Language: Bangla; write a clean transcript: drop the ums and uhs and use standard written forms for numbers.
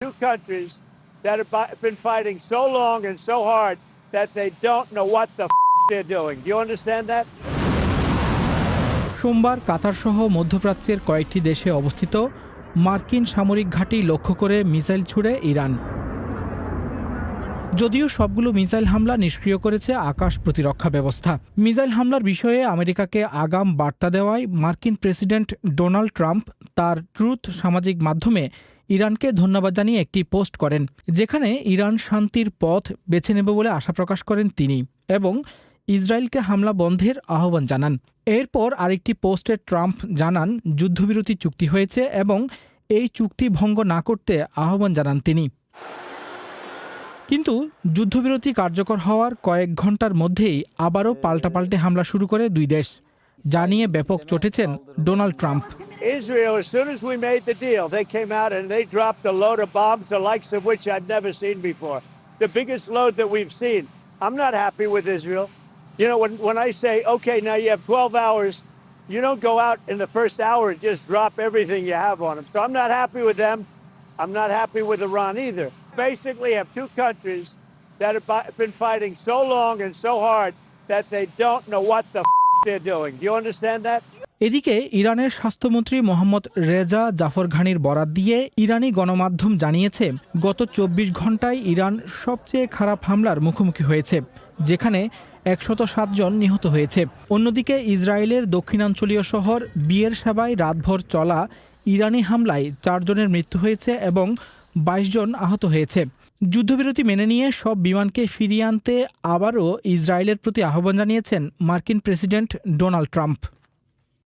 two countries that have been fighting so long and so hard that they don't know what the they're doing. Do you understand that? সোমবার কাতারসহ মধ্যপ্রাচ্যের কয়েকটি দেশে অবস্থিত মার্কিন সামরিক ঘাঁটি লক্ষ্য করে মিসাইল ছুড়ে ইরান। যদিও সবগুলো মিসাইল হামলা নিষ্ক্রিয় করেছে আকাশ প্রতিরক্ষা ব্যবস্থা। মিসাইল হামলার বিষয়ে আমেরিকাকে আগাম বার্তা দেওয়ায় মার্কিন প্রেসিডেন্ট ডোনাল্ড ট্রাম্প তার ট্রুথ সামাজিক মাধ্যমে ইরানকে ধন্যবাদ জানিয়ে একটি পোস্ট করেন, যেখানে ইরান শান্তির পথ বেছে নেবে বলে আশা প্রকাশ করেন তিনি এবং ইসরায়েলকে হামলা বন্ধের আহ্বান জানান। এরপর আরেকটি পোস্টে ট্রাম্প জানান যুদ্ধবিরতি চুক্তি হয়েছে এবং এই চুক্তি ভঙ্গ না করতে আহ্বান জানান তিনি। কিন্তু যুদ্ধবিরতি কার্যকর হওয়ার কয়েক ঘন্টার মধ্যেই আবারও পাল্টাপাল্টে হামলা শুরু করে দুই দেশ, যা নিয়ে ব্যাপক চটেছেন Donald Trump. Israel, as soon as we made the deal, they came out and they dropped a load of bombs, the likes of which I've never seen before. The biggest load that we've seen. I'm not happy with Israel. You know, when I say, okay, now you have 12 hours, you don't go out in the first hour and just drop everything you have on them. So I'm not happy with them. I'm not happy with Iran either. Basically have two countries that have been fighting so long and so hard that they don't know what the they're doing. Do you understand that? এদিকে ইরানের স্বাস্থ্যমন্ত্রী মোহাম্মদ রেজা জাফরঘানির বরাত দিয়ে ইরানি গণমাধ্যম জানিয়েছে গত 24 ঘন্টায় ইরান সবচেয়ে খারাপ হামলার মুখোমুখি হয়েছে, যেখানে 107 জন নিহত হয়েছে। অন্যদিকে ইসরায়েলের দক্ষিণাঞ্চলীয় শহর বিয়ের সেবায় রাতভর চলা ইরানি হামলায় 4 জনের মৃত্যু হয়েছে এবং 22 জন আহত হয়েছে। যুদ্ধবিরতি মেনে নিয়ে সব বিমানকে ফিরিয়ে আনতে আবারও ইসরায়েলের প্রতি আহ্বান জানিয়েছেন মার্কিন প্রেসিডেন্ট ডোনাল্ড ট্রাম্প।